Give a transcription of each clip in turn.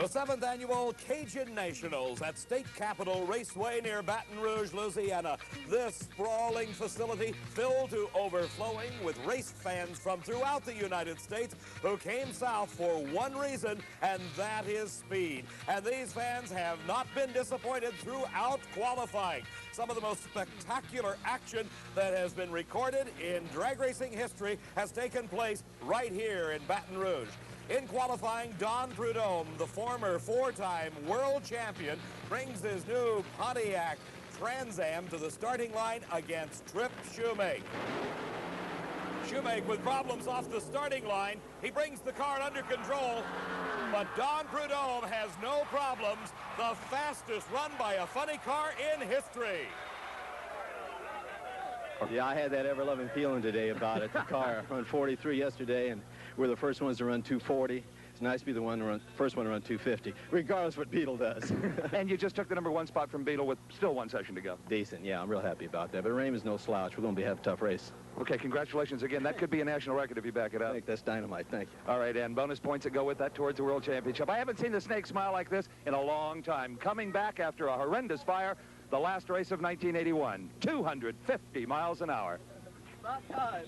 The 7th annual Cajun Nationals at State Capitol Raceway near Baton Rouge, Louisiana. This sprawling facility filled to overflowing with race fans from throughout the United States who came south for one reason, and that is speed. And these fans have not been disappointed throughout qualifying. Some of the most spectacular action that has been recorded in drag racing history has taken place right here in Baton Rouge. In qualifying, Don Prudhomme, the former four-time world champion, brings his new Pontiac Trans Am to the starting line against Trip Shoemake. Shoemake with problems off the starting line. He brings the car under control, but Don Prudhomme has no problems. The fastest run by a funny car in history. Yeah, I had that ever-loving feeling today about it. The car run 43 yesterday, and we're the first ones to run 240. It's nice to be the first one to run 250, regardless what Beadle does. And you just took the #1 spot from Beadle with still one session to go. Decent, yeah, I'm real happy about that. But Raymond's no slouch. We're going to have a tough race. Okay, congratulations again. That could be a national record if you back it up. I think that's dynamite. Thank you. All right, and bonus points that go with that towards the World Championship. I haven't seen the Snake smile like this in a long time. Coming back after a horrendous fire, the last race of 1981, 250 miles an hour. About time.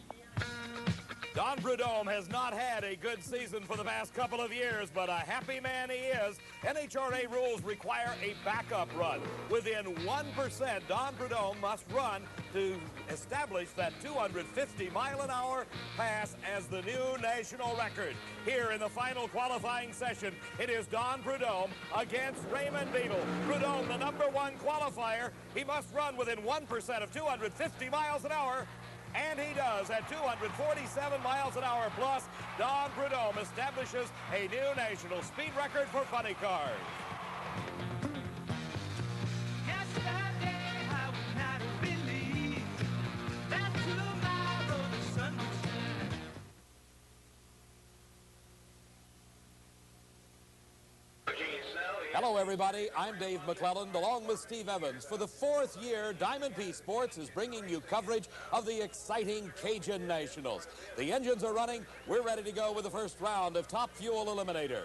Don Prudhomme has not had a good season for the past couple of years, but a happy man he is. NHRA rules require a backup run. Within 1%, Don Prudhomme must run to establish that 250-mile-an-hour pass as the new national record. Here in the final qualifying session, it is Don Prudhomme against Raymond Beadle. Prudhomme, the #1 qualifier, he must run within 1% of 250 miles an hour. And he does at 247 miles an hour plus. Don Prudhomme establishes a new national speed record for funny cars. Yesterday I would not believe that tomorrow the sun would shine. Hello, everybody. I'm Dave McClelland, along with Steve Evans. For the 4th year, Diamond P Sports is bringing you coverage of the exciting Cajun Nationals. The engines are running. We're ready to go with the first round of Top Fuel Eliminator.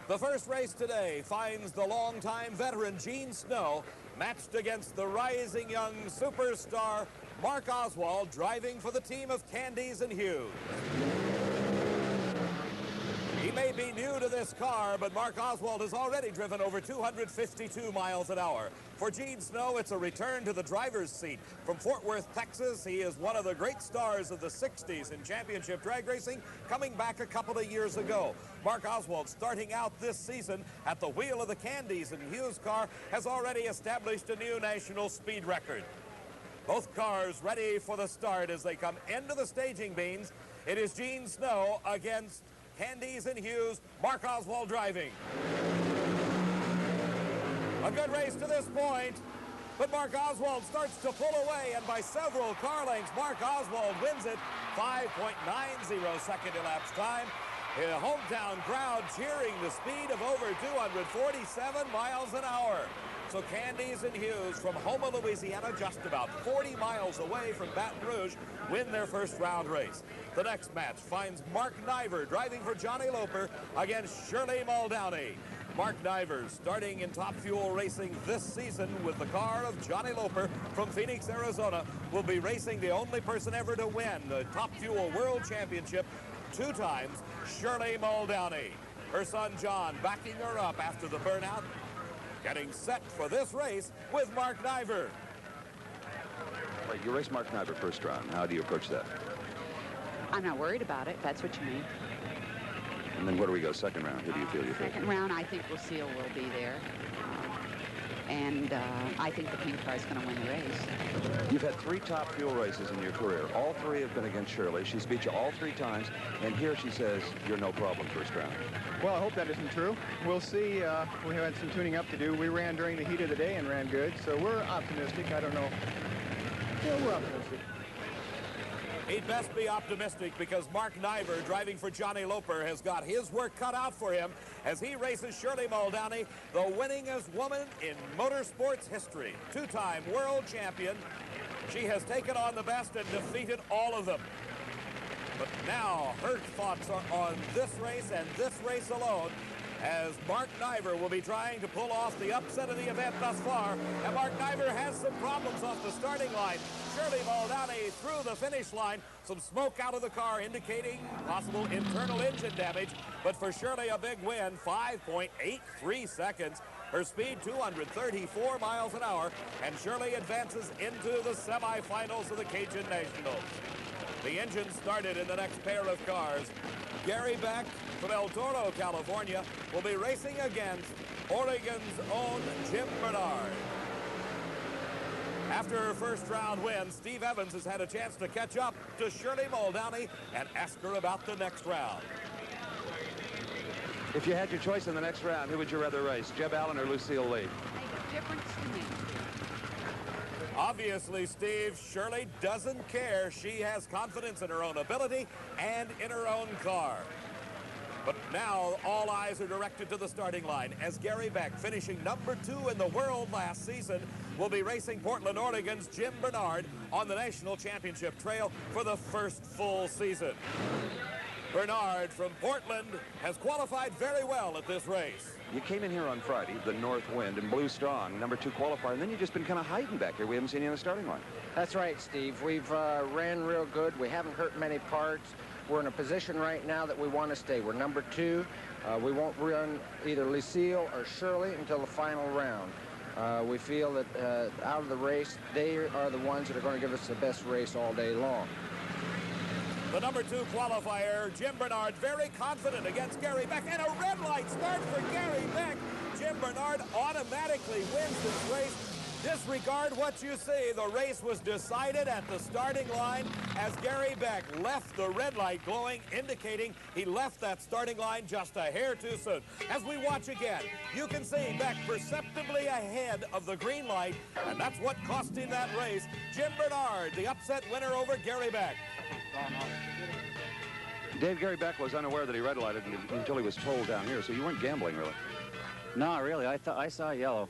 The first race today finds the longtime veteran Gene Snow matched against the rising young superstar Mark Oswald, driving for the team of Candies and Hughes. He may be new to this car, but Mark Oswald has already driven over 252 miles an hour. For Gene Snow, it's a return to the driver's seat. From Fort Worth, Texas, he is one of the great stars of the 60s in championship drag racing, coming back a couple of years ago. Mark Oswald, starting out this season at the wheel of the Candies and Hughes car, has already established a new national speed record. Both cars ready for the start as they come into the staging beams. It is Gene Snow against Candies and Hughes, Mark Oswald driving. A good race to this point, but Mark Oswald starts to pull away, and by several car lengths, Mark Oswald wins it. 5.90 second elapsed time. A hometown crowd cheering the speed of over 247 miles an hour. So Candies and Hughes from Houma, Louisiana, just about 40 miles away from Baton Rouge, win their first round race. The next match finds Mark Niver driving for Johnny Loper against Shirley Muldowney. Mark Niver, starting in Top Fuel Racing this season with the car of Johnny Loper from Phoenix, Arizona, will be racing the only person ever to win the Top Fuel World Championship 2 times, Shirley Muldowney. Her son John backing her up after the burnout, getting set for this race with Mark Niver. Right, you race Mark Niver first round. How do you approach that? I'm not worried about it. That's what you mean. And then where do we go second round? Who do you feel you face? Second round, I think Lucille will be there. And I think the pink car is going to win the race. You've had 3 Top Fuel races in your career. All 3 have been against Shirley. She's beat you all 3 times. And here she says, you're no problem first round. Well, I hope that isn't true. We'll see. We had some tuning up to do. We ran during the heat of the day and ran good. So we're optimistic. I don't know. Yeah, we're optimistic. He'd best be optimistic because Mark Niver, driving for Johnny Loper, has got his work cut out for him as he races Shirley Muldowney, the winningest woman in motorsports history. 2-time world champion. She has taken on the best and defeated all of them. But now her thoughts are on this race and this race alone, as Mark Niver will be trying to pull off the upset of the event thus far. And Mark Niver has some problems off the starting line. Shirley Muldowney through the finish line. Some smoke out of the car indicating possible internal engine damage. But for Shirley, a big win, 5.83 seconds. Her speed, 234 miles an hour. And Shirley advances into the semifinals of the Cajun Nationals. The engine started in the next pair of cars. Gary Beck from El Toro, California, will be racing against Oregon's own Jim Barnard. After her first round win, Steve Evans has had a chance to catch up to Shirley Muldowney and ask her about the next round. If you had your choice in the next round, who would you rather race, Jeb Allen or Lucille Lee? Make a difference to me. Obviously, Steve, Shirley doesn't care. She has confidence in her own ability and in her own car. But now all eyes are directed to the starting line as Gary Beck, finishing number 2 in the world last season, will be racing Portland, Oregon's Jim Barnard on the national championship trail for the first full season. Barnard from Portland has qualified very well at this race. You came in here on Friday, the north wind, and blew strong, number 2 qualifier, and then you've just been kind of hiding back here. We haven't seen you on the starting line. That's right, Steve. We've ran real good. We haven't hurt many parts. We're in a position right now that we want to stay. We're number 2. We won't run either Lucille or Shirley until the final round. We feel that out of the race, they are the ones that are going to give us the best race all day long. The number 2 qualifier, Jim Barnard, very confident against Gary Beck, and a red light start for Gary Beck. Jim Barnard automatically wins this race. Disregard what you see. The race was decided at the starting line as Gary Beck left the red light glowing, indicating he left that starting line just a hair too soon. As we watch again, you can see Beck perceptibly ahead of the green light, and that's what cost him that race. Jim Barnard, the upset winner over Gary Beck. Dave, Gary Beck was unaware that he red lighted until he was told down here, so you weren't gambling, really. No, really. I saw yellow,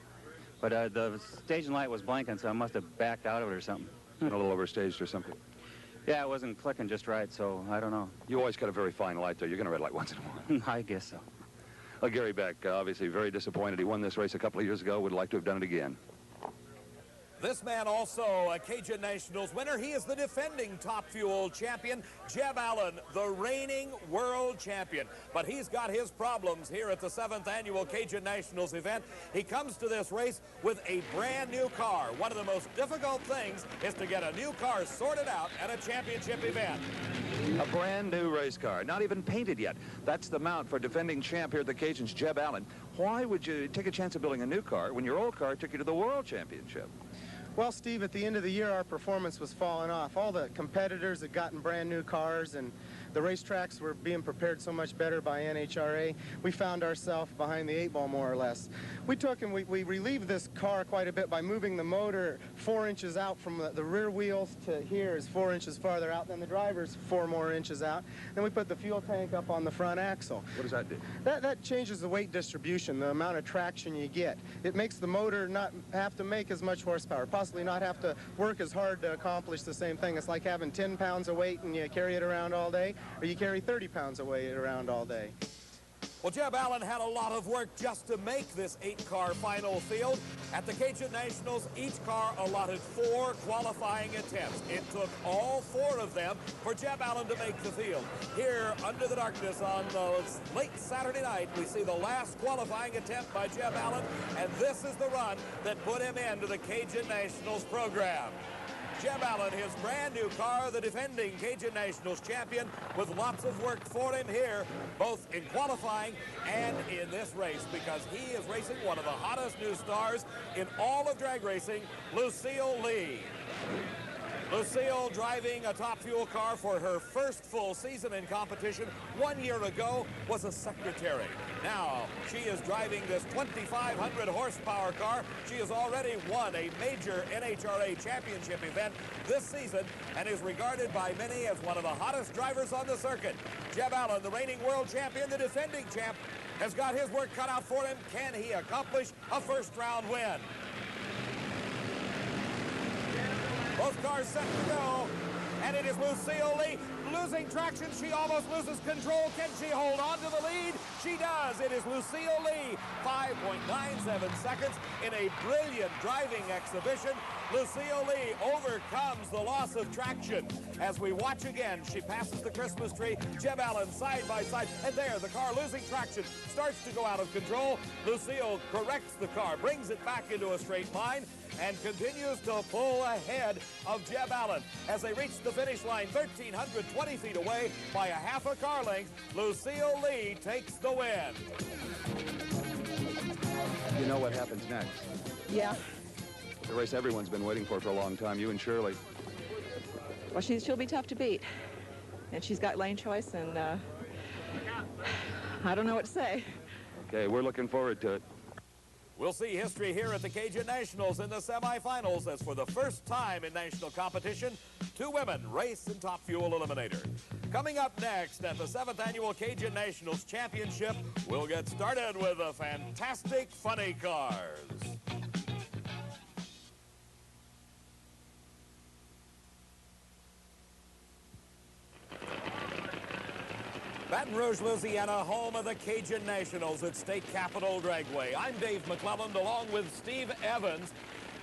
but the staging light was blinking, so I must have backed out of it or something. A little overstaged or something. Yeah, it wasn't clicking just right, so I don't know. You always got a very fine light, though. You're going to red light once in a while. I guess so. Well, Gary Beck, obviously very disappointed. He won this race a couple of years ago. Would like to have done it again. This man also a Cajun Nationals winner. He is the defending Top Fuel champion, Jeb Allen, the reigning world champion. But he's got his problems here at the 7th annual Cajun Nationals event. He comes to this race with a brand new car. One of the most difficult things is to get a new car sorted out at a championship event. A brand new race car, not even painted yet. That's the mount for defending champ here at the Cajuns, Jeb Allen. Why would you take a chance of building a new car when your old car took you to the World Championship? Well, Steve, at the end of the year, our performance was falling off. All the competitors had gotten brand new cars, and the racetracks were being prepared so much better by NHRA. We found ourselves behind the 8 ball, more or less. We took and we relieved this car quite a bit by moving the motor 4 inches out from the rear wheels to here is 4 inches farther out than the driver's 4 more inches out. Then we put the fuel tank up on the front axle. What does that do? That changes the weight distribution, the amount of traction you get. It makes the motor not have to make as much horsepower, possibly not have to work as hard to accomplish the same thing. It's like having 10 pounds of weight and you carry it around all day, or you carry 30 pounds of weight around all day. Well, Jeb Allen had a lot of work just to make this 8-car final field. At the Cajun Nationals, each car allotted 4 qualifying attempts. It took all 4 of them for Jeb Allen to make the field. Here, under the darkness on the late Saturday night, we see the last qualifying attempt by Jeb Allen, and this is the run that put him into the Cajun Nationals program. Jeb Allen, his brand new car, the defending Cajun Nationals champion, with lots of work for him here, both in qualifying and in this race, because he is racing one of the hottest new stars in all of drag racing, Lucille Lee. Lucille driving a Top Fuel car for her first full season in competition 1 year ago was a secretary. Now she is driving this 2,500 horsepower car. She has already won a major NHRA championship event this season and is regarded by many as one of the hottest drivers on the circuit. Jeb Allen, the reigning world champion, the defending champ, has got his work cut out for him. Can he accomplish a first-round win? Both cars set to go, and it is Lucille Lee losing traction. She almost loses control. Can she hold on to the lead? She does. It is Lucille Lee, 5.97 seconds in a brilliant driving exhibition. Lucille Lee overcomes the loss of traction. As we watch again, she passes the Christmas tree. Jeb Allen side by side, and there the car losing traction starts to go out of control. Lucille corrects the car, brings it back into a straight line, and continues to pull ahead of Jeb Allen. As they reach the finish line, 1,320 feet away by a half a car length, Lucille Lee takes the win. You know what happens next? Yeah. The race everyone's been waiting for a long time, you and Shirley. Well, she'll be tough to beat. And she's got lane choice, and I don't know what to say. Okay, we're looking forward to it. We'll see history here at the Cajun Nationals in the semifinals, as for the first time in national competition, two women race in Top Fuel Eliminator. Coming up next at the 7th Annual Cajun Nationals Championship, we'll get started with the fantastic funny cars. Baton Rouge, Louisiana, home of the Cajun Nationals at State Capitol Dragway. I'm Dave McClelland along with Steve Evans.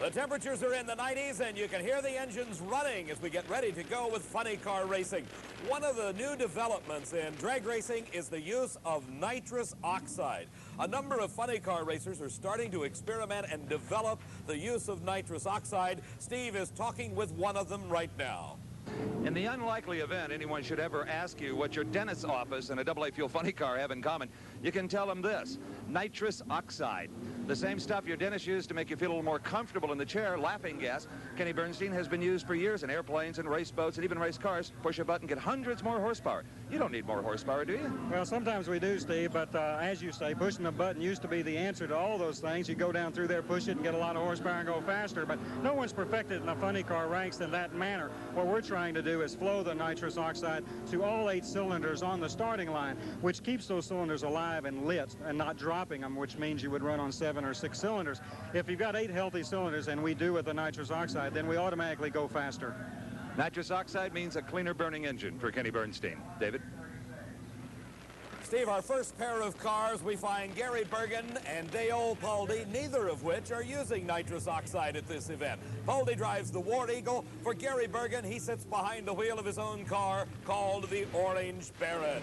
The temperatures are in the 90s and you can hear the engines running as we get ready to go with funny car racing. One of the new developments in drag racing is the use of nitrous oxide. A number of funny car racers are starting to experiment and develop the use of nitrous oxide. Steve is talking with one of them right now. In the unlikely event anyone should ever ask you what your dentist's office and a AA fuel funny car have in common, you can tell them this: nitrous oxide. The same stuff your dentist used to make you feel a little more comfortable in the chair, laughing gas, Kenny Bernstein, has been used for years in airplanes and race boats and even race cars. Push a button, get hundreds more horsepower. You don't need more horsepower, do you? Well, sometimes we do, Steve, but as you say, pushing a button used to be the answer to all those things. You go down through there, push it, and get a lot of horsepower and go faster, but no one's perfected in the funny car ranks in that manner. What we're trying to do is flow the nitrous oxide to all 8 cylinders on the starting line, which keeps those cylinders alive and lit and not dropping them, which means you would run on 7 or 6 cylinders. If you've got 8 healthy cylinders, and we do with the nitrous oxide, then we automatically go faster. Nitrous oxide means a cleaner burning engine for Kenny Bernstein. David? Steve, our first pair of cars, we find Gary Bergen and Dale Paldy, neither of which are using nitrous oxide at this event. Paldy drives the War Eagle. For Gary Bergen, he sits behind the wheel of his own car called the Orange Baron.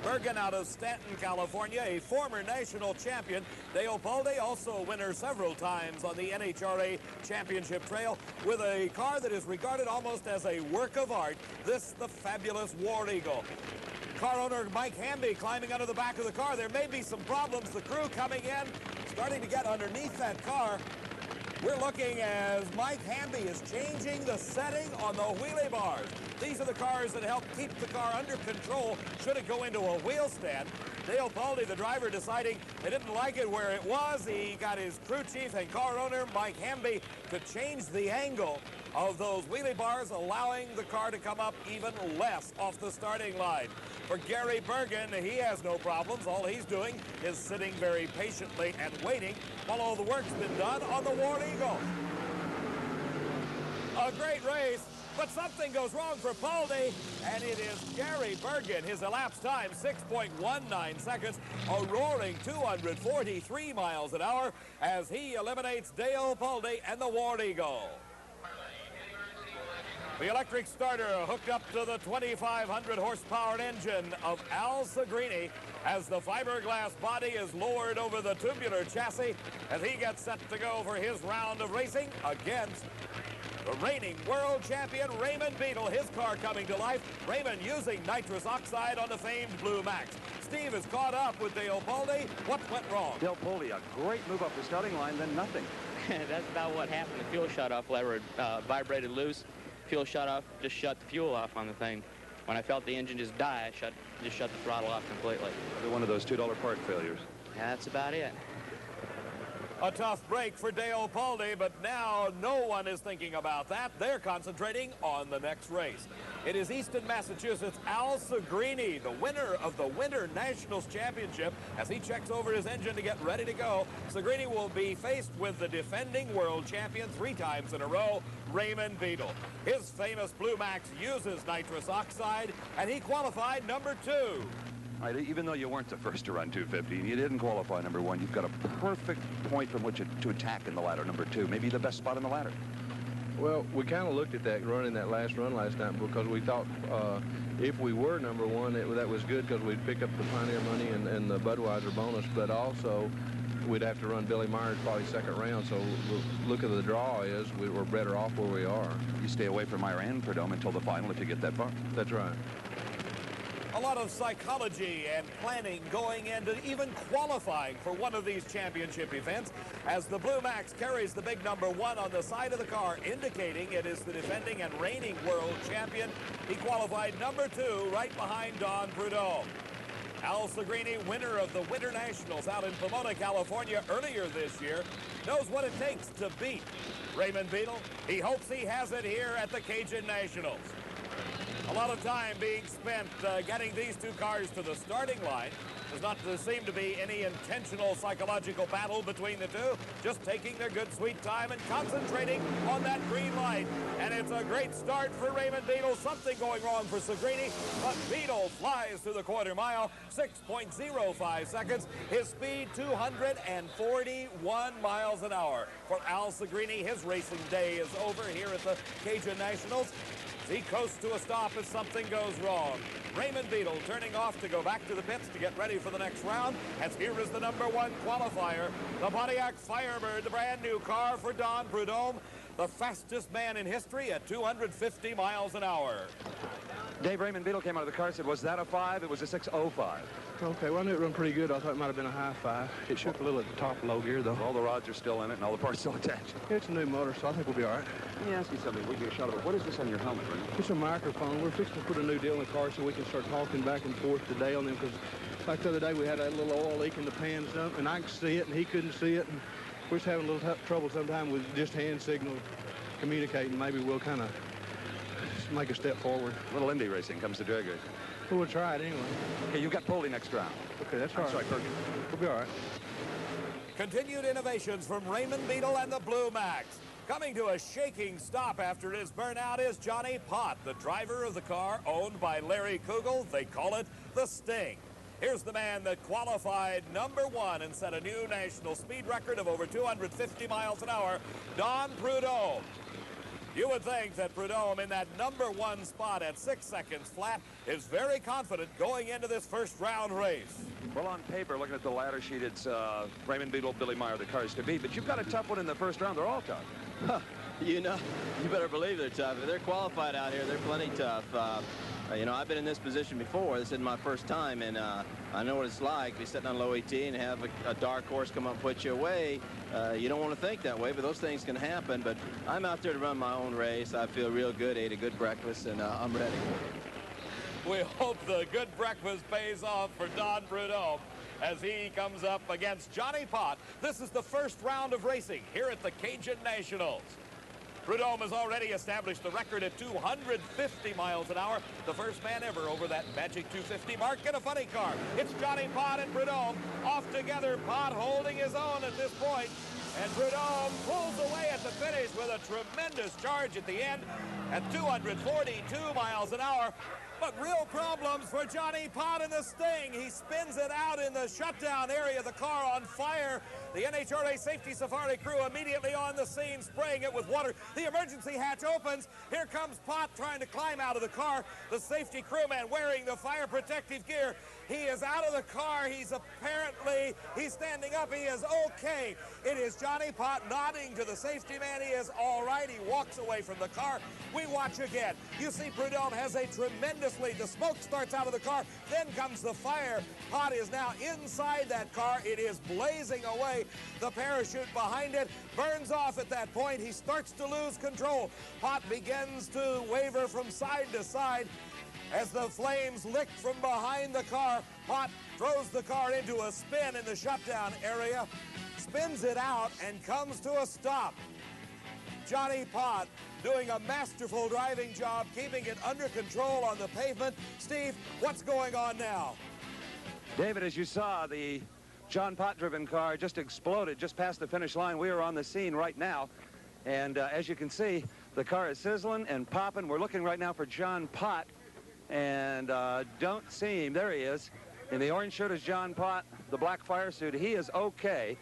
Bergen out of Stanton, California, a former national champion. Dale Paldy, also a winner several times on the NHRA Championship Trail, with a car that is regarded almost as a work of art, this the fabulous War Eagle. Car owner Mike Hamby climbing under the back of the car. There may be some problems. The crew coming in, starting to get underneath that car. We're looking as Mike Hamby is changing the setting on the wheelie bars. These are the cars that help keep the car under control should it go into a wheel stand. Dale Paldy, the driver, deciding they didn't like it where it was. He got his crew chief and car owner Mike Hamby to change the angle of those wheelie bars, allowing the car to come up even less off the starting line. For Gary Bergen, he has no problems. All he's doing is sitting very patiently and waiting while all the work's been done on the War Eagle. A great race, but something goes wrong for Paldy, and it is Gary Bergen. His elapsed time, 6.19 seconds, a roaring 243 miles an hour as he eliminates Dale Paldy and the War Eagle. The electric starter hooked up to the 2,500 horsepower engine of Al Sagrini as the fiberglass body is lowered over the tubular chassis as he gets set to go for his round of racing against the reigning world champion Raymond Beadle, his car coming to life. Raymond using nitrous oxide on the famed Blue Max. Steve is caught up with Dale Paldy. What went wrong? Dale Paldy, a great move up the starting line, then nothing. That's about what happened. The fuel shut-off lever vibrated loose. Fuel shut off, just shut the fuel off on the thing. When I felt the engine just die, I just shut the throttle off completely. One of those $2 part failures. Yeah, that's about it. A tough break for Dale Paldy, but now no one is thinking about that. They're concentrating on the next race. It is Easton, Massachusetts' Al Segrini, the winner of the Winter Nationals Championship. As he checks over his engine to get ready to go, Segrini will be faced with the defending world champion 3 times in a row, Raymond Beadle. His famous Blue Max uses nitrous oxide, and he qualified number 2. Right, even though you weren't the first to run 250 and you didn't qualify number 1, you've got a perfect point from which to attack in the ladder number 2, maybe the best spot in the ladder. Well, we kind of looked at that running that last run last night because we thought if we were number 1, that was good because we'd pick up the Pioneer money and the Budweiser bonus, but also we'd have to run Billy Myers probably 2nd round, so the look of the draw is we're better off where we are. You stay away from Meyer and Prudhomme until the final if you get that far. That's right. A lot of psychology and planning going into even qualifying for one of these championship events as the Blue Max carries the big number 1 on the side of the car, indicating it is the defending and reigning world champion. He qualified number 2 right behind Don Prudhomme. Al Segrini, winner of the Winter Nationals out in Pomona, California earlier this year, knows what it takes to beat Raymond Beadle. He hopes he has it here at the Cajun Nationals. A lot of time being spent getting these 2 cars to the starting line. Does not seem to be any intentional psychological battle between the 2, just taking their good sweet time and concentrating on that green light. And it's a great start for Raymond Beadle. Something going wrong for Segrini, but Beadle flies through the quarter mile, 6.05 seconds. His speed, 241 miles an hour. For Al Segrini, his racing day is over here at the Cajun Nationals. He coasts to a stop as something goes wrong. Raymond Beadle turning off to go back to the pits to get ready for the next round, as here is the number 1 qualifier, the Pontiac Firebird, the brand new car for Don Prudhomme, the fastest man in history at 250 miles an hour. Dave, Raymond Beadle came out of the car and said, was that a 5? It was a 6.05. Okay, well, I knew it run pretty good. I thought it might have been a high 5. It shook a little at the top low gear, though. All the rods are still in it and all the parts still attached. It's a new motor, so I think we'll be all right. Let me ask you something. We'll get a shot of it. What is this on your helmet, Raymond? It's a microphone. We're fixing to put a new deal in the car so we can start talking back and forth today on them, because like the other day we had a little oil leak in the pans, and I could see it and he couldn't see it, and we're just having a little trouble sometimes with just hand signal communicating. Maybe we'll kind of make a step forward. A little Indy racing comes to drag racing. Well, we'll try it anyway. Okay, you've got Poldy next round. Okay, that's all right. Sorry, Perkins. We'll be all right. Continued innovations from Raymond Beadle and the Blue Max. Coming to a shaking stop after his burnout is Johnny Pott, the driver of the car owned by Larry Kugel. They call it the Sting. Here's the man that qualified number 1 and set a new national speed record of over 250 miles an hour, Don Prudhomme. You would think that Prudhomme in that number 1 spot at 6 seconds flat is very confident going into this first round race. Well, on paper, looking at the ladder sheet, it's Raymond Beadle, Billy Meyer, the cars to beat. But you've got a tough one in the first round. They're all tough. Huh. You know, you better believe they're tough. If they're qualified out here, they're plenty tough. You know, I've been in this position before. This isn't my first time, and I know what it's like to be sitting on low ET and have a dark horse come up and put you away. You don't want to think that way, but those things can happen. But I'm out there to run my own race. I feel real good, ate a good breakfast, and I'm ready. We hope the good breakfast pays off for Don Prudhomme as he comes up against Johnny Pott. This is the first round of racing here at the Cajun Nationals. Prudhomme has already established the record at 250 miles an hour. The first man ever over that magic 250 mark in a funny car. It's Johnny Pott and Prudhomme off together. Pott holding his own at this point. And Prudhomme pulls away at the finish with a tremendous charge at the end at 242 miles an hour. But real problems for Johnny Pott in the Sting. He spins it out in the shutdown area, the car on fire. The NHRA Safety Safari crew immediately on the scene, spraying it with water. The emergency hatch opens. Here comes Pott trying to climb out of the car. The safety crewman wearing the fire protective gear. He is out of the car. He's standing up. He is okay. It is Johnny Pott nodding to the safety man. He is all right. He walks away from the car. We watch again. You see Prudhomme has a tremendous lead. The smoke starts out of the car. Then comes the fire. Pott is now inside that car. It is blazing away. The parachute behind it burns off at that point. He starts to lose control. Pott begins to waver from side to side. As the flames lick from behind the car, Pott throws the car into a spin in the shutdown area, spins it out and comes to a stop. Johnny Pott doing a masterful driving job, keeping it under control on the pavement. Steve, what's going on now? David, as you saw, the John Pott-driven car just exploded just past the finish line. We are on the scene right now. And as you can see, the car is sizzling and popping. We're looking right now for John Pott. And don't see him. There he is. In the orange shirt is John Pott, the black fire suit. He is okay.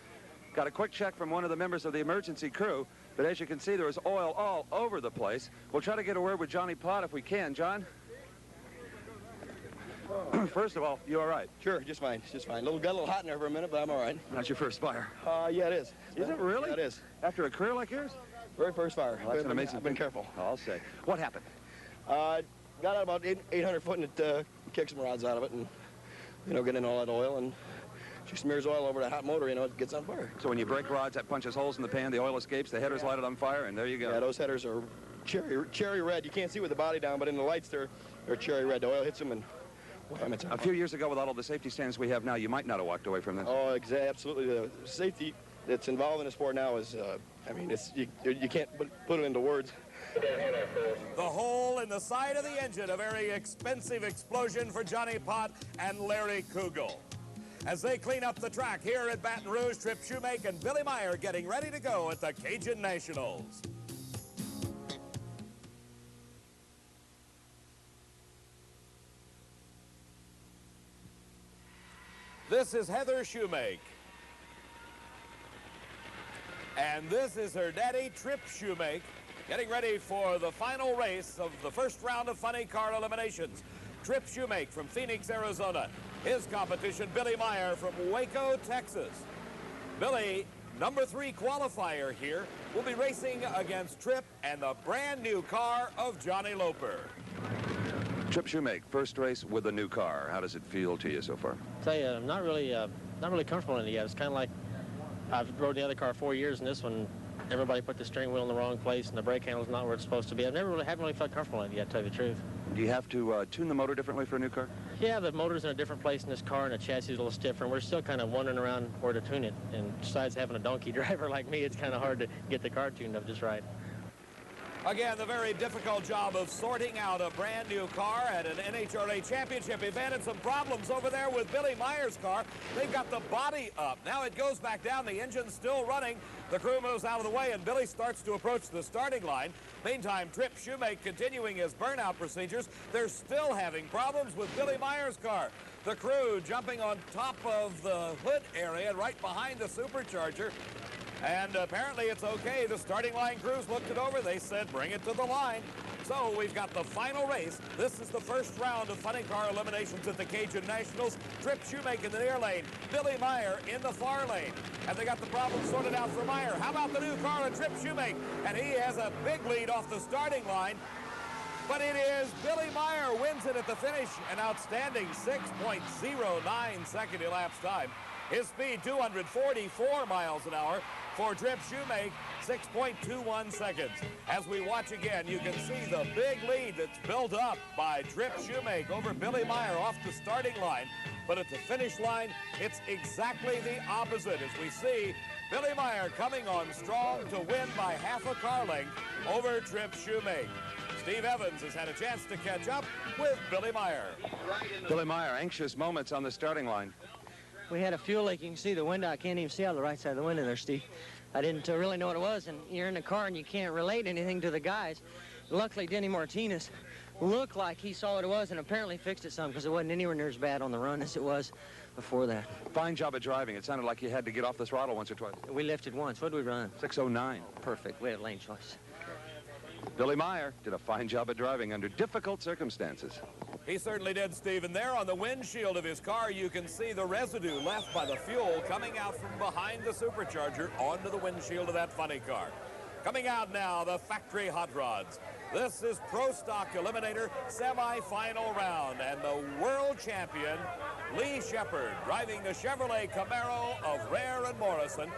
Got a quick check from one of the members of the emergency crew. But as you can see, there is oil all over the place. We'll try to get a word with Johnny Pott if we can. John? First of all, you all right? Sure, just fine, just fine. Got a little hot in there for a minute, but I'm all right. That's your first fire? Yeah, it is. Is it really? Yeah, it is. After a career like yours? Very first fire. Well, that's an amazing I've been careful. I'll say. What happened? Got out about 800 foot and it kicked some rods out of it and, you know, getting all that oil and she smears oil over that hot motor, you know, it gets on fire. So when you break rods, that punches holes in the pan, the oil escapes, the headers light it on fire, and there you go. Yeah, those headers are cherry red. You can't see with the body down, but in the lights they're cherry red. The oil hits them and wham, it's on fire. A few years ago, with all of the safety standards we have now, you might not have walked away from this. Oh, absolutely. The safety that's involved in the sport now is, I mean, it's you can't put it into words. The hole in the side of the engine, a very expensive explosion for Johnny Pott and Larry Kugel. As they clean up the track here at Baton Rouge, Trip Shoemake and Billy Meyer getting ready to go at the Cajun Nationals. This is Heather Shoemake. And this is her daddy, Trip Shoemake, getting ready for the final race of the first round of funny car eliminations. Trip Shoemake from Phoenix, Arizona. His competition, Billy Meyer from Waco, Texas. Billy, number 3 qualifier here, will be racing against Trip and the brand new car of Johnny Loper. Trip Shoemake, first race with a new car. How does it feel to you so far? I tell you, I'm not really comfortable in it yet. It's kind of like I've rode the other car 4 years, and this one, everybody put the steering wheel in the wrong place, and the brake handle's not where it's supposed to be. Haven't really felt comfortable in it yet, to tell you the truth. Do you have to tune the motor differently for a new car? Yeah, the motor's in a different place in this car, and the chassis is a little stiffer, and we're still kind of wandering around where to tune it. And besides having a donkey driver like me, it's kind of hard to get the car tuned up just right. Again, the very difficult job of sorting out a brand new car at an NHRA championship event, and some problems over there with Billy Meyer's car. They've got the body up. Now it goes back down. The engine's still running. The crew moves out of the way, and Billy starts to approach the starting line. Meantime, Trip Shoemake continuing his burnout procedures. They're still having problems with Billy Meyer's car. The crew jumping on top of the hood area right behind the supercharger. And apparently it's okay. The starting line crews looked it over. They said, bring it to the line. So we've got the final race. This is the first round of funny car eliminations at the Cajun Nationals. Trip Shoemake in the near lane, Billy Meyer in the far lane. And they got the problem sorted out for Meyer. How about the new car of Trip Shoemake? And he has a big lead off the starting line. But it is Billy Meyer wins it at the finish. An outstanding 6.09 second elapsed time. His speed, 244 miles an hour. For Trip Shoemake, 6.21 seconds. As we watch again, you can see the big lead that's built up by Trip Shoemake over Billy Meyer off the starting line. But at the finish line, it's exactly the opposite as we see Billy Meyer coming on strong to win by half a car length over Trip Shoemake. Steve Evans has had a chance to catch up with Billy Meyer. Billy Meyer, anxious moments on the starting line. We had a fuel leak. You can see the window. I can't even see out the right side of the window there, Steve. I didn't really know what it was, and you're in the car and you can't relate anything to the guys. Luckily, Denny Martinez looked like he saw what it was and apparently fixed it some because it wasn't anywhere near as bad on the run as it was before that. Fine job of driving. It sounded like you had to get off the throttle once or twice. We lifted once. What did we run? 609. Perfect. We had lane choice. Billy Meyer did a fine job of driving under difficult circumstances. He certainly did, Steve. And there on the windshield of his car, you can see the residue left by the fuel coming out from behind the supercharger onto the windshield of that funny car. Coming out now, the factory hot rods. This is Pro Stock Eliminator semi-final round. And the world champion, Lee Shepard, driving the Chevrolet Camaro of Rare and Morrison,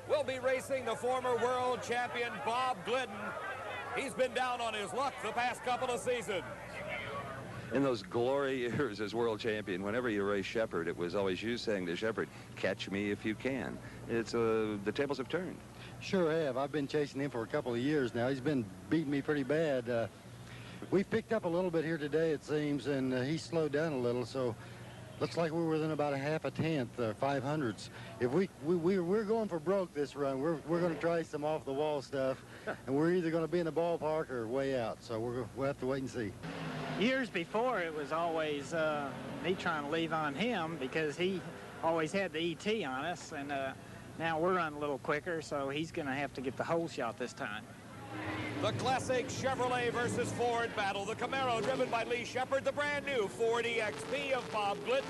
will be racing the former world champion, Bob Glidden. He's been down on his luck the past couple of seasons. In those glory years as world champion, whenever you raced Shepard, it was always you saying to Shepard, catch me if you can. It's the tables have turned. Sure have. I've been chasing him for a couple of years now. He's been beating me pretty bad. We picked up a little bit here today, it seems, and he slowed down a little, so looks like we're within about a half a tenth, 500ths. If we're going for broke this run. We're going to try some off-the-wall stuff, and we're either going to be in the ballpark or way out, so we'll have to wait and see. Years before, it was always me trying to leave on him because he always had the ET on us, and now we're running a little quicker, so he's going to have to get the hole shot this time. The classic Chevrolet versus Ford battle. The Camaro driven by Lee Shepard. The brand new Ford EXP of Bob Glidden.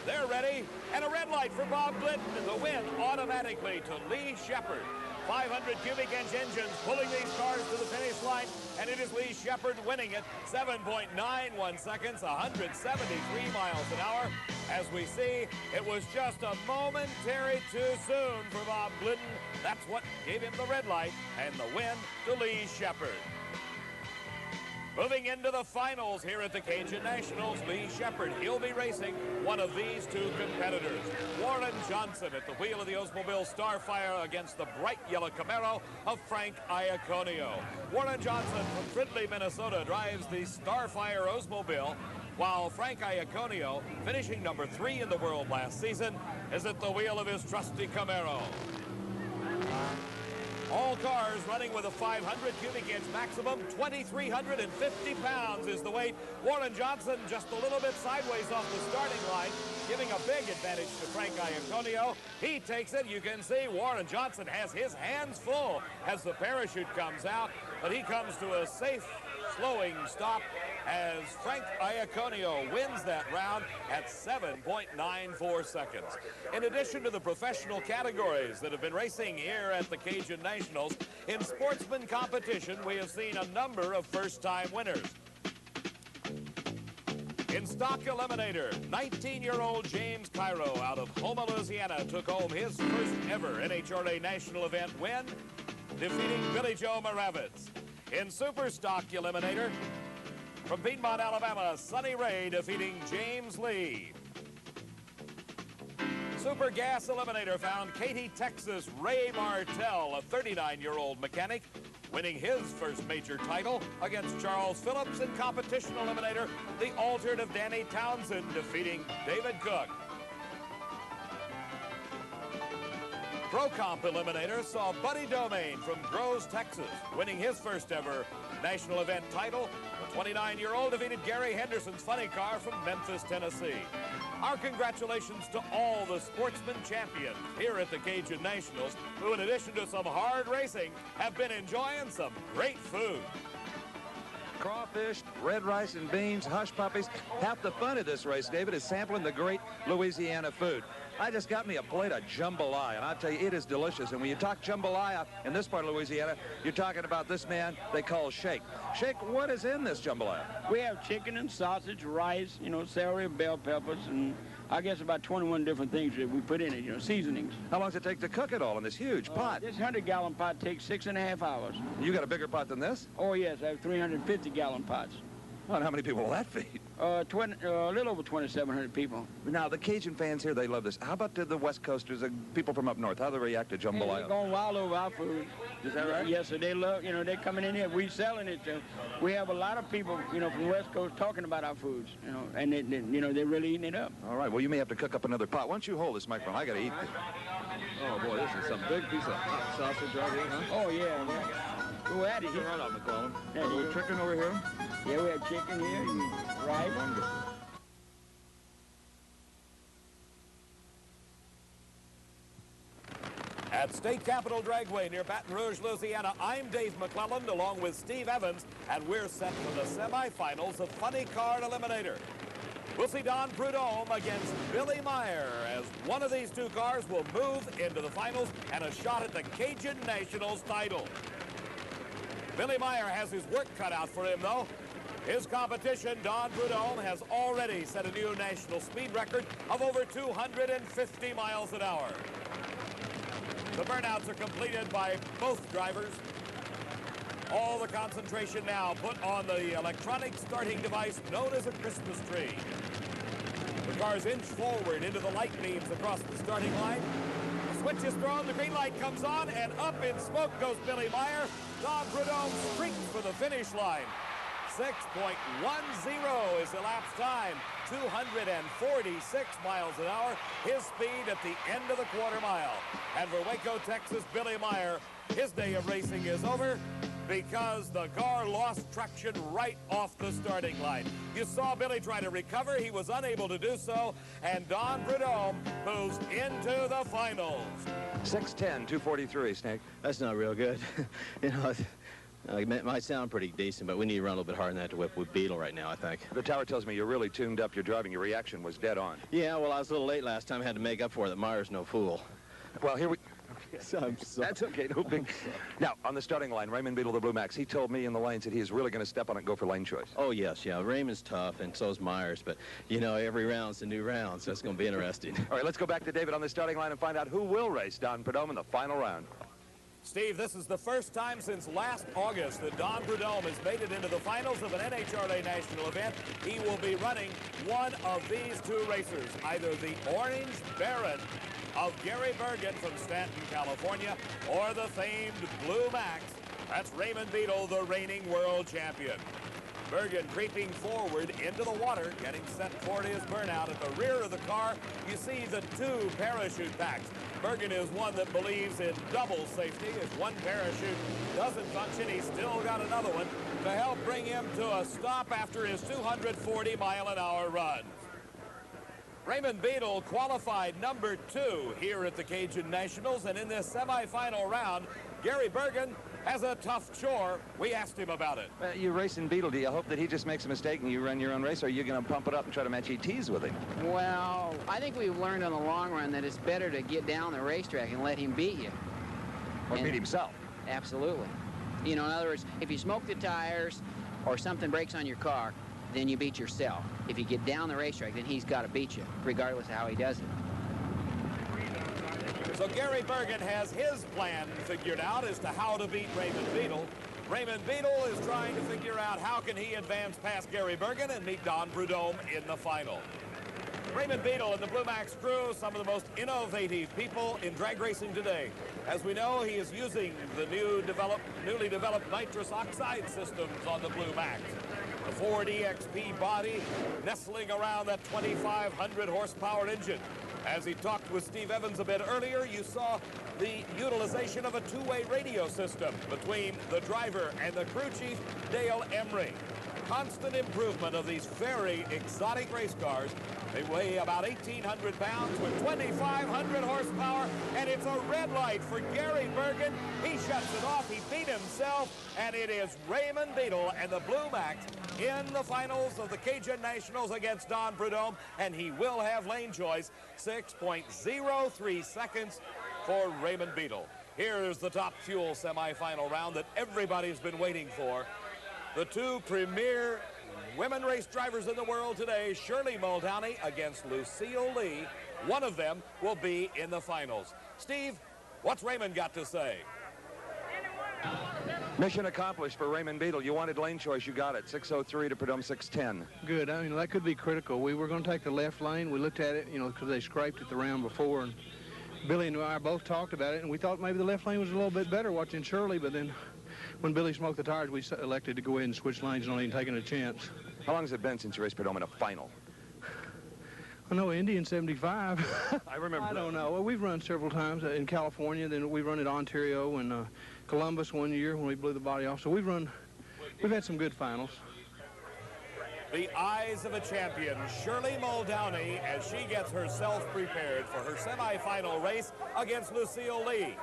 They're ready. And a red light for Bob Glidden. And the win automatically to Lee Shepard. 500 cubic inch engines pulling these cars to the finish line. And it is Lee Shepard winning it. 7.91 seconds, 173 miles an hour. As we see, it was just a momentary too soon for Bob Glidden. That's what gave him the red light and the win to Lee Shepard. Moving into the finals here at the Cajun Nationals, Lee Shepard, he'll be racing one of these two competitors. Warren Johnson at the wheel of the Oldsmobile Starfire against the bright yellow Camaro of Frank Iaconio. Warren Johnson from Fridley, Minnesota drives the Starfire Oldsmobile, while Frank Iaconio, finishing number 3 in the world last season, is at the wheel of his trusty Camaro. All cars running with a 500 cubic inch maximum. 2,350 pounds is the weight. Warren Johnson just a little bit sideways off the starting line, giving a big advantage to Frank Iaconio. He takes it. You can see Warren Johnson has his hands full as the parachute comes out, but he comes to a safe slowing stop as Frank Iaconio wins that round at 7.94 seconds. In addition to the professional categories that have been racing here at the Cajun Nationals, in sportsman competition, we have seen a number of first-time winners. In stock eliminator, 19-year-old James Caro out of Houma, Louisiana took home his first ever NHRA national event win, defeating Billy Joe Moravitz. In super stock eliminator, from Piedmont, Alabama, Sonny Ray defeating James Lee. Super gas eliminator found Katy, Texas, Ray Martel, a 39-year-old mechanic, winning his first major title against Charles Phillips. In competition eliminator, the altered of Danny Townsend defeating David Cook. Pro Comp eliminator saw Buddy Domingue from Groves, Texas, winning his first ever national event title. The 29-year-old defeated Gary Henderson's funny car from Memphis, Tennessee. Our congratulations to all the sportsman champions here at the Cajun Nationals, who in addition to some hard racing, have been enjoying some great food. Crawfish, red rice and beans, hush puppies. Half the fun of this race, David, is sampling the great Louisiana food. I just got me a plate of jambalaya, and I'll tell you, it is delicious. And when you talk jambalaya in this part of Louisiana, you're talking about this man they call Shake. Shake, what is in this jambalaya? We have chicken and sausage, rice, celery, bell peppers, and I guess about 21 different things that we put in it, seasonings. How long does it take to cook it all in this huge pot? This 100-gallon pot takes 6.5 hours. You got a bigger pot than this? Oh, yes, I have 350-gallon pots. Well, and how many people will that feed? A little over 2,700 people. Now, the Cajun fans here, they love this. How about the West Coasters, people from up north? How do they react to jambalaya? They're going wild over our food. Is that right? Yes, sir. They love, they're coming in here. We're selling it. We have a lot of people, from the West Coast talking about our foods, and they're really eating it up. All right. Well, you may have to cook up another pot. Why don't you hold this microphone? I got to eat this. Oh, boy, this is some big piece of hot sausage right here, huh? Oh, yeah. Go at it. Right off, McClellan. A little chicken over here. Yeah, we have chicken here and rice. Wonderful. At State Capitol Dragway near Baton Rouge, Louisiana, I'm Dave McClelland along with Steve Evans, and we're set for the semifinals of Funny Car Eliminator. We'll see Don Prudhomme against Billy Meyer as one of these two cars will move into the finals and a shot at the Cajun Nationals title. Billy Meyer has his work cut out for him, though. His competition, Don Prudhomme, has already set a new national speed record of over 250 miles an hour. The burnouts are completed by both drivers. All the concentration now put on the electronic starting device known as a Christmas tree. The cars inch forward into the light beams across the starting line. The switch is thrown, the green light comes on, and up in smoke goes Billy Meyer. Don Prudhomme streaks for the finish line. 6.10 is elapsed time, 246 miles an hour, his speed at the end of the quarter mile. And for Waco, Texas, Billy Meyer, his day of racing is over because the car lost traction right off the starting line. You saw Billy try to recover. He was unable to do so, and Don Prudhomme moves into the finals. 6:10, 2:43, Snake. That's not real good. You know, it might sound pretty decent, but we need to run a little bit harder than that to whip with Beadle right now, I think. The tower tells me you're really tuned up. Your driving, your reaction was dead on. Yeah, well, I was a little late last time. I had to make up for it that Meyer's no fool. Well, here we... That's okay, no big... Now, on the starting line, Raymond Beadle, the Blue Max, he told me in the lanes that he is really going to step on it and go for lane choice. Oh, yes, yeah. Raymond's tough, and so's Myers, but, you know, every round's a new round, so it's going to be interesting. All right, let's go back to David on the starting line and find out who will race Don Prudhomme in the final round. Steve, this is the first time since last August that Don Prudhomme has made it into the finals of an NHRA national event. He will be running one of these two racers, either the Orange Baron of Gary Bergen from Stanton, California, or the famed Blue Max. That's Raymond Beadle, the reigning world champion. Bergen creeping forward into the water, getting set for his burnout. At the rear of the car, you see the two parachute packs. Bergen is one that believes in double safety. If one parachute doesn't function, he's still got another one to help bring him to a stop after his 240-mile-an-hour run. Raymond Beadle qualified number 2 here at the Cajun Nationals, and in this semifinal round, Gary Bergen has a tough chore. We asked him about it. You're racing Beadle. Do you hope that he just makes a mistake and you run your own race, or are you going to pump it up and try to match ETs with him? Well, I think we've learned in the long run that it's better to get down the racetrack and let him beat you. Or beat himself. Absolutely. You know, in other words, if you smoke the tires or something breaks on your car, then you beat yourself. If you get down the racetrack, then he's got to beat you, regardless of how he does it. So Gary Bergen has his plan figured out as to how to beat Raymond Beadle. Raymond Beadle is trying to figure out how can he advance past Gary Bergen and meet Don Prudhomme in the final. Raymond Beadle and the Blue Max crew, some of the most innovative people in drag racing today. As we know, he is using the newly developed nitrous oxide systems on the Blue Max. The Ford EXP body nestling around that 2,500 horsepower engine. As he talked with Steve Evans a bit earlier, you saw the utilization of a two-way radio system between the driver and the crew chief, Dale Emery. Constant improvement of these very exotic race cars. They weigh about 1,800 pounds with 2,500 horsepower, and it's a red light for Gary Bergen. He shuts it off, he beat himself, and it is Raymond Beadle and the Blue Max in the finals of the Cajun Nationals against Don Prudhomme, and he will have lane choice. 6.03 seconds for Raymond Beadle. Here is the top fuel semifinal round that everybody's been waiting for. The two premier women race drivers in the world today, Shirley Muldowney against Lucille Lee. One of them will be in the finals. Steve, what's Raymond got to say? Mission accomplished for Raymond Beadle. You wanted lane choice, you got it. 6:03 to Prudhomme 6:10. Good. I mean, that could be critical. We were going to take the left lane. We looked at it, you know, because they scraped it the round before, and Billy and I both talked about it, and we thought maybe the left lane was a little bit better watching Shirley, but then when Billy smoked the tires, we elected to go ahead and switch lanes, not even taking a chance. How long has it been since you raced Prudhomme in a final? I know Indy in 75. I remember. I don't know. Well, we've run several times in California. Then we've run at Ontario and Columbus one year when we blew the body off. So we've had some good finals. The eyes of a champion, Shirley Muldowney, as she gets herself prepared for her semifinal race against Lucille Lee.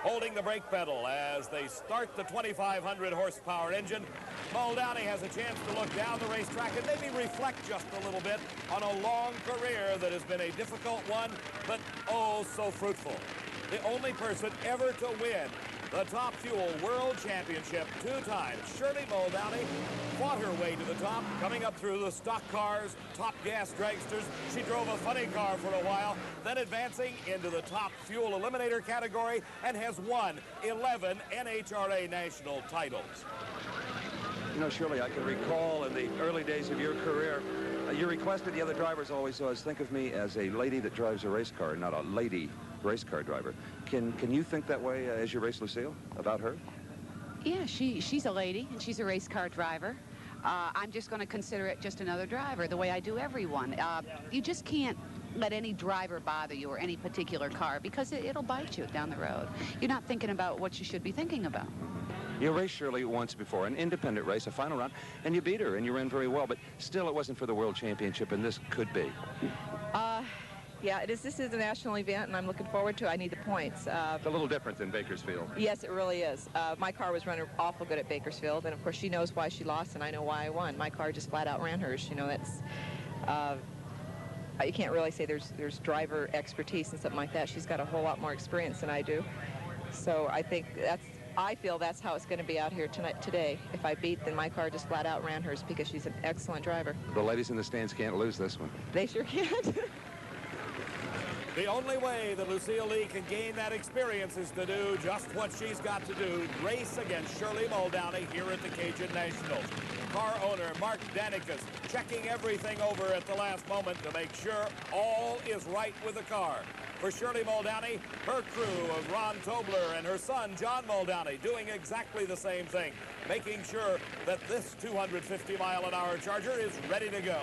Holding the brake pedal as they start the 2,500 horsepower engine. Muldowney has a chance to look down the racetrack and maybe reflect just a little bit on a long career that has been a difficult one, but oh so fruitful. The only person ever to win The Top Fuel World Championship 2 times. Shirley Muldowney fought her way to the top, coming up through the stock cars, top gas dragsters. She drove a funny car for a while, then advancing into the Top Fuel Eliminator category and has won 11 NHRA national titles. You know, Shirley, I can recall in the early days of your career, your request to the other drivers always was, think of me as a lady that drives a race car, not a lady race car driver. Can you think that way as you race Lucille, about her? Yeah, she's a lady, and she's a race car driver. I'm just going to consider it just another driver, the way I do everyone. You just can't let any driver bother you or any particular car, because it'll bite you down the road. You're not thinking about what you should be thinking about. You raced Shirley once before, an independent race, a final round, and you beat her, and you ran very well, but still it wasn't for the World Championship, and this could be. Yeah, it is. This is a national event, and I'm looking forward to it. I need the points. It's a little different than Bakersfield. Yes, it really is. My car was running awful good at Bakersfield, and of course she knows why she lost, and I know why I won. My car just flat out ran hers. You know, that's you can't really say there's driver expertise and something like that. She's got a whole lot more experience than I do. So I feel that's how it's going to be out here today. If I beat, then my car just flat out ran hers, because she's an excellent driver. The ladies in the stands can't lose this one. They sure can't. The only way that Lucille Lee can gain that experience is to do just what she's got to do, race against Shirley Muldowney here at the Cajun Nationals. Car owner Mark Danicus checking everything over at the last moment to make sure all is right with the car. For Shirley Muldowney, her crew of Ron Tobler and her son John Muldowney doing exactly the same thing, making sure that this 250-mile-an-hour Charger is ready to go.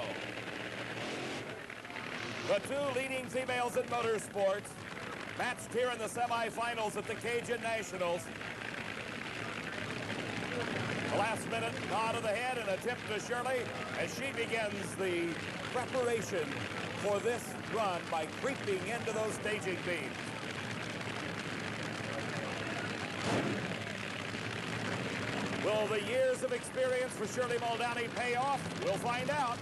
The two leading females in motorsports matched here in the semifinals at the Cajun Nationals. The last-minute nod of the head and a tip to Shirley as she begins the preparation for this run by creeping into those staging beams. Will the years of experience for Shirley Muldowney pay off? We'll find out.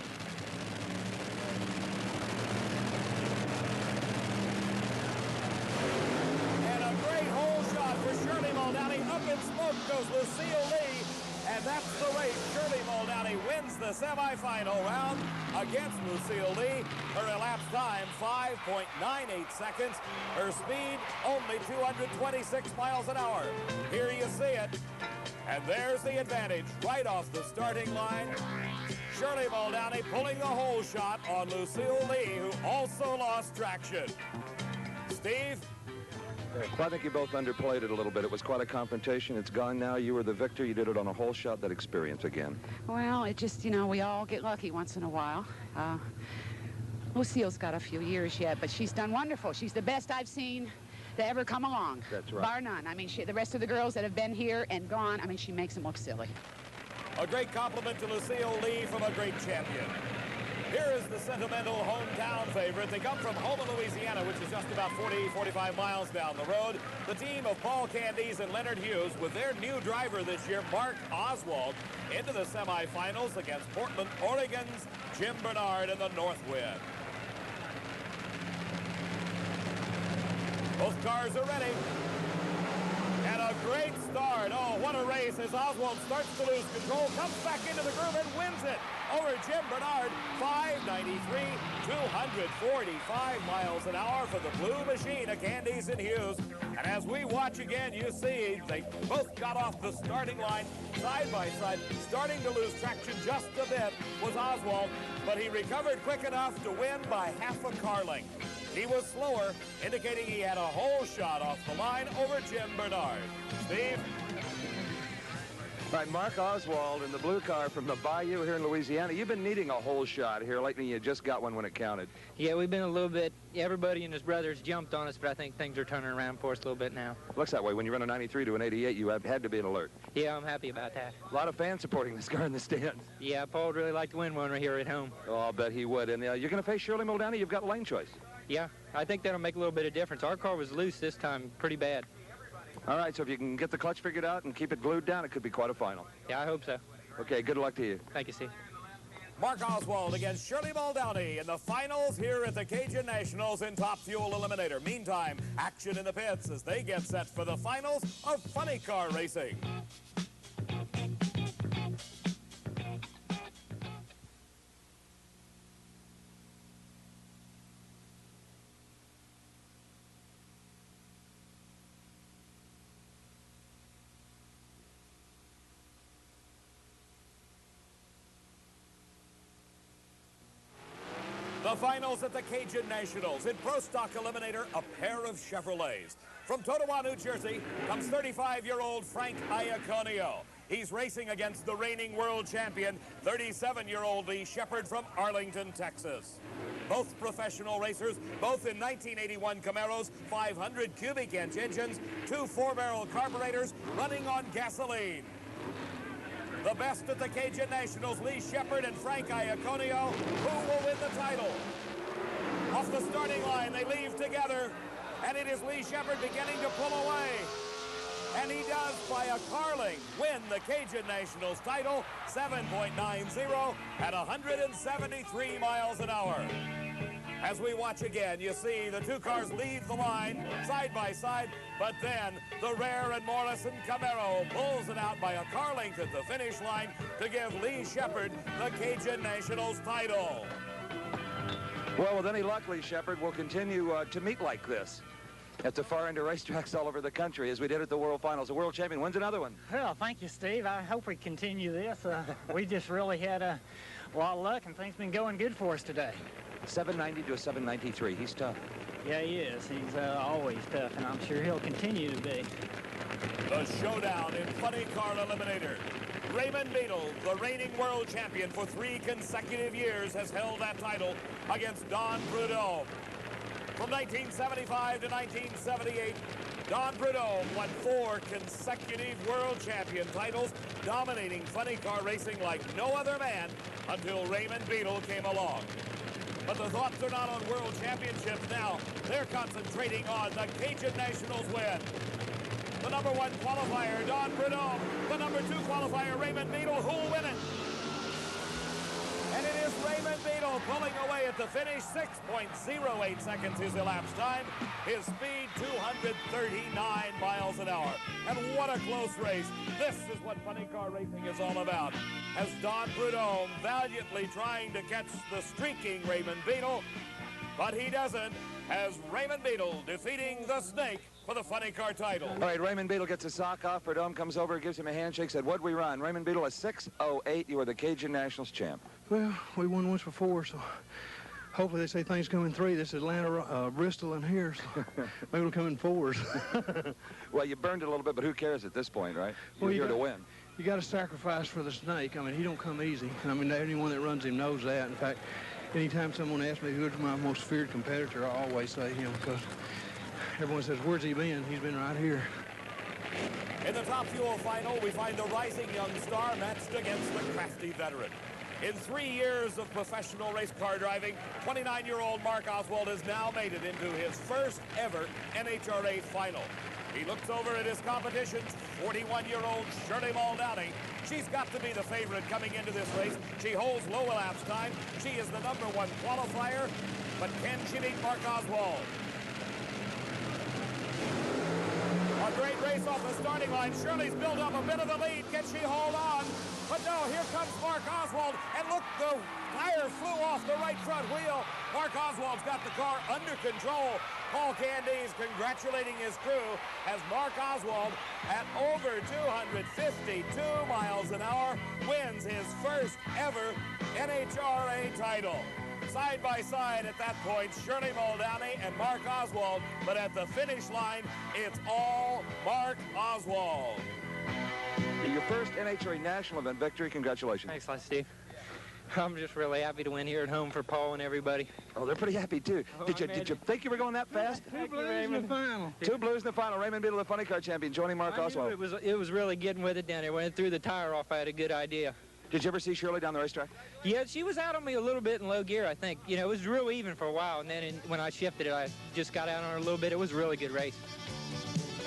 For Shirley Muldowney, up in smoke goes Lucille Lee, and that's the race. Shirley Muldowney wins the semifinal round against Lucille Lee. Her elapsed time, 5.98 seconds. Her speed, only 226 miles an hour. Here you see it, and there's the advantage right off the starting line. Shirley Muldowney pulling the whole shot on Lucille Lee, who also lost traction. Steve? Well, I think you both underplayed it a little bit. It was quite a confrontation. It's gone now. You were the victor. You did it on a whole shot. That experience again. Well, it just, you know, we all get lucky once in a while. Lucille's got a few years yet, but she's done wonderful. She's the best I've seen to ever come along. That's right. Bar none. I mean, the rest of the girls that have been here and gone, I mean, she makes them look silly. A great compliment to Lucille Lee from a great champion. Here is the sentimental hometown favorite. They come from Houma, Louisiana, which is just about 45 miles down the road. The team of Paul Candies and Leonard Hughes with their new driver this year, Mark Oswald, into the semifinals against Portland, Oregon's Jim Barnard and the North Wind. Both cars are ready. And a great start. Oh, what a race as Oswald starts to lose control, comes back into the groove and wins it over Jim Barnard. 593, 245 miles an hour for the blue machine of Candies and Hughes. And as we watch again, you see they both got off the starting line side by side. Starting to lose traction just a bit was Oswald, but he recovered quick enough to win by half a car length. He was slower, indicating he had a whole shot off the line over Jim Barnard. Steve? All right, Mark Oswald in the blue car from the Bayou here in Louisiana. You've been needing a whole shot here lately. You just got one when it counted. Yeah, we've been a little bit, everybody and his brothers jumped on us, but I think things are turning around for us a little bit now. Looks that way. When you run a 93 to an 88, you had to be an alert. Yeah, I'm happy about that. A lot of fans supporting this car in the stands. Yeah, Paul would really like to win one right here at home. Oh, I'll bet he would. And you're going to face Shirley Muldowney. You've got lane choice. Yeah, I think that'll make a little bit of difference. Our car was loose this time, pretty bad. All right, so if you can get the clutch figured out and keep it glued down, it could be quite a final. Yeah, I hope so. Okay, good luck to you. Thank you, Steve. Mark Oswald against Shirley Muldowney in the finals here at the Cajun Nationals in Top Fuel Eliminator. Meantime, action in the pits as they get set for the finals of funny car racing. The finals at the Cajun Nationals. In Pro Stock Eliminator, a pair of Chevrolets. From Totowa, New Jersey, comes 35-year-old Frank Iaconio. He's racing against the reigning world champion, 37-year-old Lee Shepard from Arlington, Texas. Both professional racers, both in 1981 Camaros, 500 cubic inch engines, 2 4-barrel carburetors running on gasoline. The best at the Cajun Nationals, Lee Shepard and Frank Iaconio. Who will win the title? Off the starting line, they leave together, and it is Lee Shepard beginning to pull away. And he does, by a car length, win the Cajun Nationals title, 7.90 at 173 miles an hour. As we watch again, you see the two cars leave the line side by side, but then the Rare and Morrison Camaro pulls it out by a car length at the finish line to give Lee Shepard the Cajun Nationals title. Well, with any luck, Lee Shepard will continue to meet like this at the far end of racetracks all over the country, as we did at the World Finals. The world champion wins another one. Well, thank you, Steve. I hope we continue this. We just really had a lot of luck, and things been going good for us today. 790 to a 793. He's tough. Yeah, he is. He's always tough, and I'm sure he'll continue to be. The showdown in Funny Car Eliminator. Raymond Beadle, the reigning world champion for 3 consecutive years, has held that title against Don Prudhomme. From 1975 to 1978, Don Prudhomme won 4 consecutive world champion titles, dominating funny car racing like no other man until Raymond Beadle came along. But the thoughts are not on world championships now. They're concentrating on the Cajun Nationals win. The number 1 qualifier, Don Prudhomme. The number 2 qualifier, Raymond Beadle. Who'll win it? And it is Raymond Beadle pulling away at the finish. 6.08 seconds his elapsed time. His speed, 239 miles an hour. And what a close race. This is what funny car racing is all about. As Don Prudhomme valiantly trying to catch the streaking Raymond Beadle, but he doesn't, as Raymond Beadle defeating the Snake for the funny car title. All right, Raymond Beadle gets a sock off. Prudhomme comes over, gives him a handshake, said, "What'd we run?" Raymond Beadle, a 6:08. You are the Cajun Nationals champ. Well, we won once before, so hopefully they say things come in 3. This is Atlanta, Bristol, and here, so maybe it'll come in 4s. Well, you burned it a little bit, but who cares at this point, right? You're here to win. You got to sacrifice for the Snake. I mean, he don't come easy. I mean, anyone that runs him knows that. In fact, anytime someone asks me who's my most feared competitor, I always say him, because everyone says, "Where's he been?" He's been right here. In the Top Fuel final, we find the rising young star matched against the crafty veteran. In 3 years of professional race car driving, 29-year-old Mark Oswald has now made it into his first ever NHRA final. He looks over at his competition's 41-year-old Shirley Muldowney. She's got to be the favorite coming into this race. She holds low elapsed time. She is the number 1 qualifier, but can she beat Mark Oswald? A great race off the starting line. Shirley's built up a bit of a lead. Can she hold on? But no, here comes Mark Oswald. And look, the tire flew off the right front wheel. Mark Oswald's got the car under control. Paul Candies congratulating his crew as Mark Oswald, at over 252 miles an hour, wins his first ever NHRA title. Side by side at that point, Shirley Muldowney and Mark Oswald, but at the finish line, it's all Mark Oswald. Your first NHRA national event victory. Congratulations. Thanks a lot, Steve. I'm just really happy to win here at home for Paul and everybody. Oh, they're pretty happy, too. Did you think you were going that fast? 2 blues in the final. 2 blues in the final. Raymond Beadle, the funny car champion, joining Mark Oswald. It was really getting with it down there. When it threw the tire off, I had a good idea. Did you ever see Shirley down the racetrack? Yeah, she was out on me a little bit in low gear, I think. You know, it was real even for a while, and then when I shifted it, I just got out on her a little bit. It was a really good race.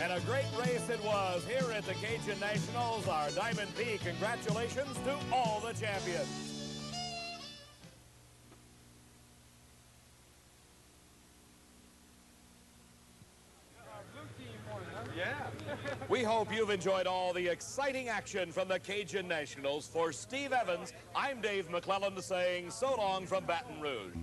And a great race it was here at the Cajun Nationals. Our Diamond P, congratulations to all the champions. We hope you've enjoyed all the exciting action from the Cajun Nationals. For Steve Evans, I'm Dave McClellan saying so long from Baton Rouge.